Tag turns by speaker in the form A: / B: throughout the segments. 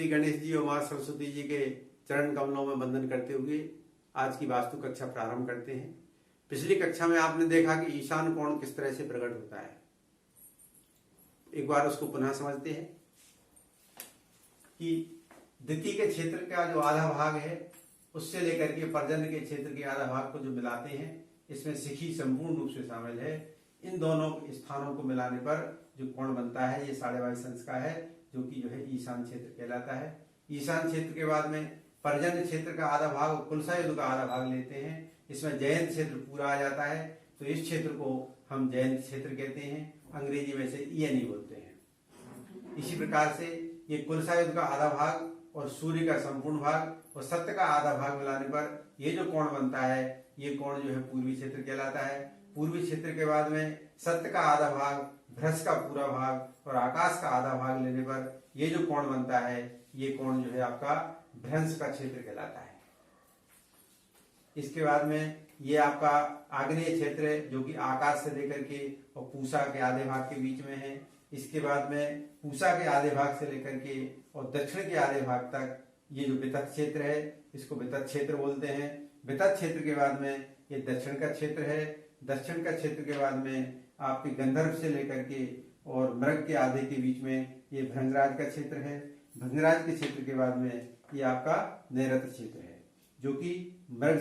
A: श्री गणेश जी और माँ सरस्वती जी के चरण कमलों में वंदन करते हुए आज की वास्तु कक्षा प्रारंभ करते हैं। पिछली कक्षा में आपने देखा कि ईशान कोण किस तरह से प्रकट होता है। एक बार उसको पुनः समझते हैं कि द्वितीय के क्षेत्र का जो आधा भाग है उससे लेकर के पर्जन्य के क्षेत्र के आधा भाग को जो मिलाते हैं, इसमें शिखी संपूर्ण रूप से शामिल है। इन दोनों स्थानों को मिलाने पर जो कोण बनता है ये 22.5 अंश का है, जो कि जो है ईशान क्षेत्र कहलाता है। ईशान क्षेत्र के बाद में पर्जन्य क्षेत्र का आधा भाग और कुलसा युद्ध का आधा भाग लेते हैं। इसमें जयंत क्षेत्र पूरा आ जाता है, तो इस क्षेत्र को हम जयंत क्षेत्र कहते हैं, अंग्रेजी में से ईएनई बोलते हैं। इसी प्रकार से ये कुलसा युद्ध का आधा भाग और सूर्य का संपूर्ण भाग और सत्य का आधा भाग मिलाने पर ये जो कोण बनता है, ये कोण जो है पूर्वी क्षेत्र कहलाता है। पूर्वी क्षेत्र के बाद में सत्य का आधा भाग, भ्रश का पूरा भाग और आकाश का आधा भाग लेने पर ये जो कोण बनता है, ये कोण जो है आपका भ्रंश का क्षेत्र कहलाता है। इसके बाद में ये आपका आग्नेय क्षेत्र है, जो कि आकाश से लेकर के और पूषा के आधे भाग के बीच में है। इसके बाद में पूषा के आधे भाग से लेकर के और दक्षिण के आधे भाग तक ये जो वितत क्षेत्र है, इसको वितत क्षेत्र बोलते हैं। वितत क्षेत्र के बाद में ये दक्षिण का क्षेत्र है। दक्षिण का क्षेत्र के बाद में आपके गंधर्व से लेकर के और मृग के आधे के बीच में ये भृंगराज का क्षेत्र है। भृंगराज के क्षेत्र के बाद में ये आपका नैऋत्य क्षेत्र है, जो कि मृग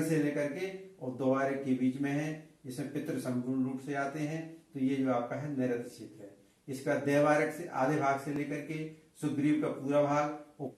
A: से लेकर के और द्वारे के बीच में है। इसमें पितृ संपूर्ण रूप से आते हैं, तो ये जो आपका है नैऋत्य क्षेत्र है। इसका देवारक से आधे भाग से लेकर के सुग्रीव का पूरा भाग और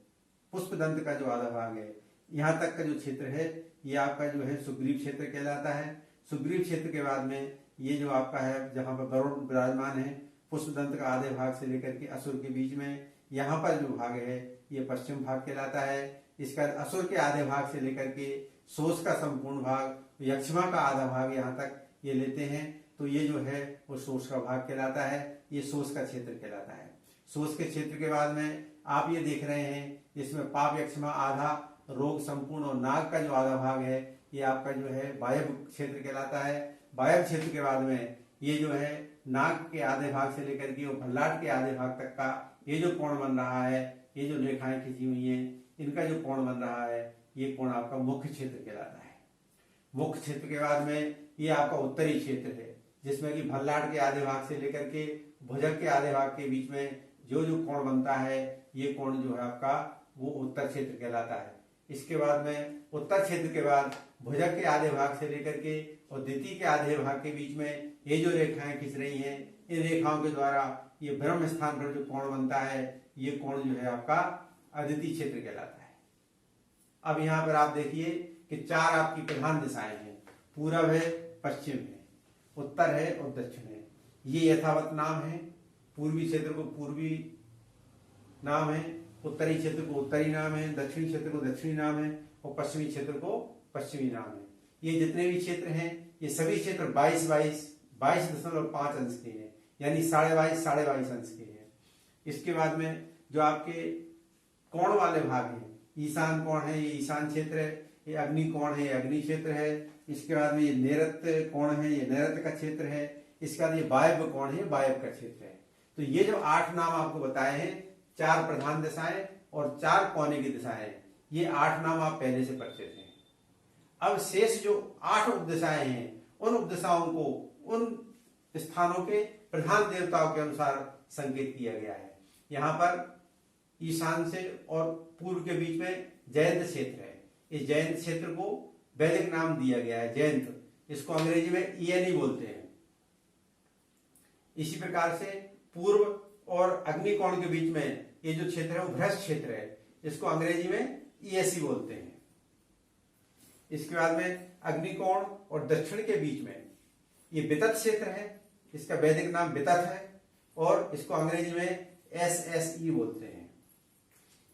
A: पुष्पदंत का जो आधा भाग है, यहाँ तक का जो क्षेत्र है ये आपका जो है सुग्रीव क्षेत्र कहलाता है। सुग्रीव क्षेत्र के बाद में ये जो आपका है, जहाँ पर वरुण विराजमान है, पुष्पदंत का आधे भाग से लेकर के असुर के बीच में, यहाँ पर जो भाग है ये पश्चिम भाग कहलाता है। इसका असुर के आधे भाग से लेकर के सोस का संपूर्ण भाग, यक्षमा का आधा भाग यहाँ तक ये लेते हैं, तो ये जो है वो सोस का भाग कहलाता है। ये सोस का क्षेत्र कहलाता है। सोस के क्षेत्र के बाद में आप ये देख रहे हैं, इसमें पाप यक्षमा आधा, रोग संपूर्ण और नाग का जो आधा भाग है ये आपका जो है वायव्य क्षेत्र कहलाता है। वायव्य क्षेत्र के बाद में ये जो है नाग के आधे भाग से लेकर के और भल्लाट के आधे भाग तक का ये जो कोण बन रहा है, ये जो रेखाएं खींची हुई हैं, इनका जो कोण बन रहा है, ये कोण आपका मुख्य क्षेत्र कहलाता है। मुख्य क्षेत्र के बाद में ये आपका उत्तरी क्षेत्र है, जिसमें कि भल्लाट के आधे भाग से लेकर के भुजग के आधे भाग के बीच में जो जो कोण बनता है, ये कोण जो है आपका वो उत्तर क्षेत्र कहलाता है। इसके बाद में उत्तर क्षेत्र के बाद भुजग के आधे भाग से लेकर के और द्वितीय के आधे भाग के बीच में ये जो रेखाएं खींच रही हैं, इन रेखाओं के द्वारा ये ब्रह्म स्थान पर जो कोण बनता है, ये कोण जो है आपका अद्वितीय क्षेत्र कहलाता है। अब यहाँ पर आप देखिए कि 4 आपकी प्रधान दिशाएं हैं, पूरब है, पश्चिम है, उत्तर है और दक्षिण है। ये यथावत नाम है। पूर्वी क्षेत्र को पूर्वी नाम है, उत्तरी क्षेत्र को उत्तरी नाम है, दक्षिणी क्षेत्र को दक्षिणी नाम है और पश्चिमी क्षेत्र को पश्चिमी नाम है। ये जितने भी क्षेत्र हैं, ये सभी क्षेत्र 22.5 अंश के हैं, यानी 22.5 अंश के हैं। इसके बाद में जो आपके कोण वाले भाग हैं, ईशान कोण है, ये ईशान क्षेत्र है। ये अग्नि कोण है, ये अग्नि क्षेत्र है। इसके बाद में ये नैऋत्य कोण है, ये नैऋत्य का क्षेत्र है। इसके बाद ये वायव्य कोण है, वायव्य का क्षेत्र है। तो ये जो 8 नाम आपको बताए हैं, 4 प्रधान दिशाएं और 4 कोने की दिशाएं, ये 8 नाम आप पहले से परिचित हैं। अब शेष जो 8 उपदिशाएं हैं, उन उपदिशाओं को उन स्थानों के प्रधान देवताओं के अनुसार संकेत किया गया है। यहाँ पर ईशान से और पूर्व के बीच में जयंत क्षेत्र है। इस जयंत क्षेत्र को वैदिक नाम दिया गया है, जयंत। इसको अंग्रेजी में ईएनई बोलते हैं। इसी प्रकार से पूर्व और अग्निकोण के बीच में ये जो क्षेत्र है वो भ्रष्ट क्षेत्र है, इसको अंग्रेजी में ईएसई बोलते हैं। इसके बाद में अग्निकोण और दक्षिण के बीच में ये वितत क्षेत्र है, इसका वैदिक नाम वितत है और इसको अंग्रेजी में एसएसई बोलते हैं।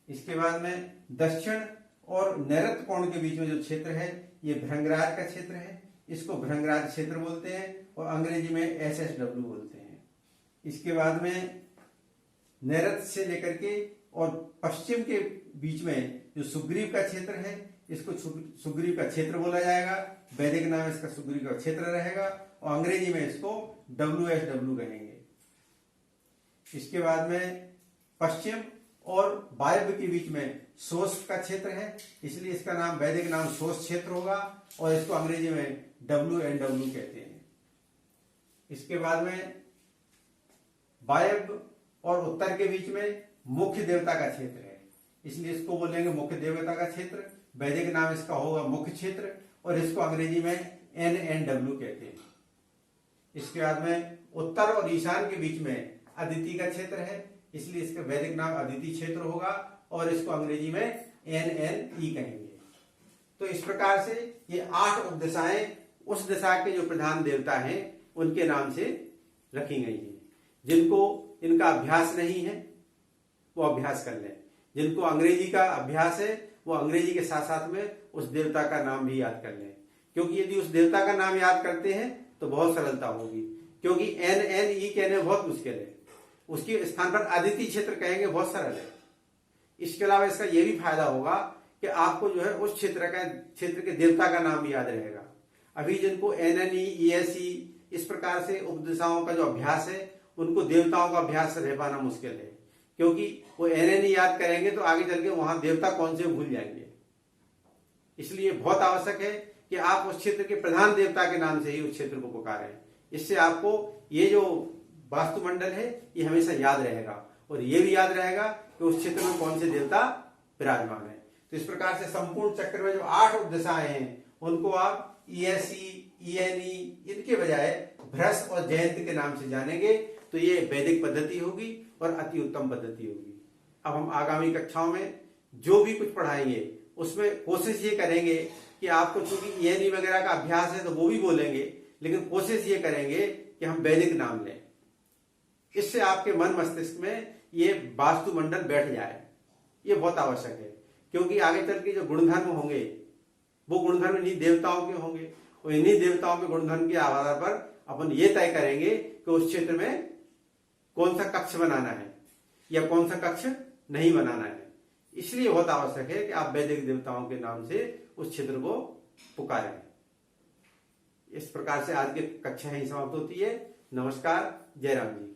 A: इसके बाद में दक्षिण और नैऋत्य कोण के बीच में जो क्षेत्र है ये भृंगराज का क्षेत्र है, इसको भृंगराज क्षेत्र बोलते हैं और अंग्रेजी में एसएसडब्ल्यू बोलते हैं। इसके बाद में नैऋत्य से लेकर के और पश्चिम के बीच में जो सुग्रीव का क्षेत्र है, इसको सुग्रीव का क्षेत्र बोला जाएगा। वैदिक नाम इसका सुग्रीव का क्षेत्र रहेगा और अंग्रेजी में इसको WSW कहेंगे। इसके बाद में पश्चिम और वायव्य के बीच में शोष का क्षेत्र है, इसलिए इसका नाम वैदिक नाम शोष क्षेत्र होगा और इसको अंग्रेजी में WNW कहते हैं। इसके बाद में वायव्य और उत्तर के बीच में मुख्य देवता का क्षेत्र है, इसलिए इसको बोलेंगे मुख्य देवता का क्षेत्र। वैदिक नाम इसका होगा मुख्य क्षेत्र और इसको अंग्रेजी में NNW कहते हैं। इसके बाद में उत्तर और ईशान के बीच में अदिति का क्षेत्र है, इसलिए इसका वैदिक नाम अदिति क्षेत्र होगा और इसको अंग्रेजी में NNE कहेंगे। तो इस प्रकार से ये 8 उपदिशाएं उस दिशा के जो प्रधान देवता हैं उनके नाम से रखी गई हैं। जिनको इनका अभ्यास नहीं है वो अभ्यास कर लें, जिनको अंग्रेजी का अभ्यास है वो अंग्रेजी के साथ साथ में उस देवता का नाम भी याद कर लें, क्योंकि यदि उस देवता का नाम याद करते हैं तो बहुत सरलता होगी, क्योंकि NNE कहने बहुत मुश्किल है, उसके स्थान पर अदिति क्षेत्र कहेंगे बहुत सरल है। इसके अलावा इसका यह भी फायदा होगा कि आपको जो है उस क्षेत्र के देवता का नाम भी याद रहेगा। अभी जिनको NNE ESE इस प्रकार से उपदिशाओं का जो अभ्यास है उनको देवताओं का अभ्यास रह पाना मुश्किल है, क्योंकि वो NNE याद करेंगे तो आगे चल के वहां देवता कौन से भूल जाएंगे। इसलिए बहुत आवश्यक है कि आप उस क्षेत्र के प्रधान देवता के नाम से ही उस क्षेत्र को पुकारें। इससे आपको ये जो वास्तुमंडल है ये हमेशा याद रहेगा और ये भी याद रहेगा कि उस क्षेत्र में कौन से देवता विराजमान है। तो इस प्रकार से संपूर्ण चक्र में जो 8 उपदिशाएं हैं उनको आप ESE ENE इनके बजाय भ्रश और जयंत के नाम से जानेंगे तो ये वैदिक पद्धति होगी और अति उत्तम पद्धति होगी। अब हम आगामी कक्षाओं में जो भी कुछ पढ़ाएंगे उसमें कोशिश ये करेंगे कि आपको चूंकि ENE वगैरह का अभ्यास है तो वो भी बोलेंगे, लेकिन कोशिश ये करेंगे कि हम वैदिक नाम लें। इससे आपके मन मस्तिष्क में ये वास्तुमंडल बैठ जाए, ये बहुत आवश्यक है, क्योंकि आगे चल के जो गुणधर्म होंगे वो गुणधर्म इन्हीं देवताओं के होंगे और इन्हीं देवताओं के गुणधर्म के आधार पर अपन ये तय करेंगे कि उस क्षेत्र में कौन सा कक्ष बनाना है या कौन सा कक्ष नहीं बनाना है। इसलिए बहुत आवश्यक है कि आप वैदिक देवताओं के नाम से उस क्षेत्र को पुकारें। इस प्रकार से आज की कक्षा यहीं समाप्त होती है। नमस्कार, जय राम जी।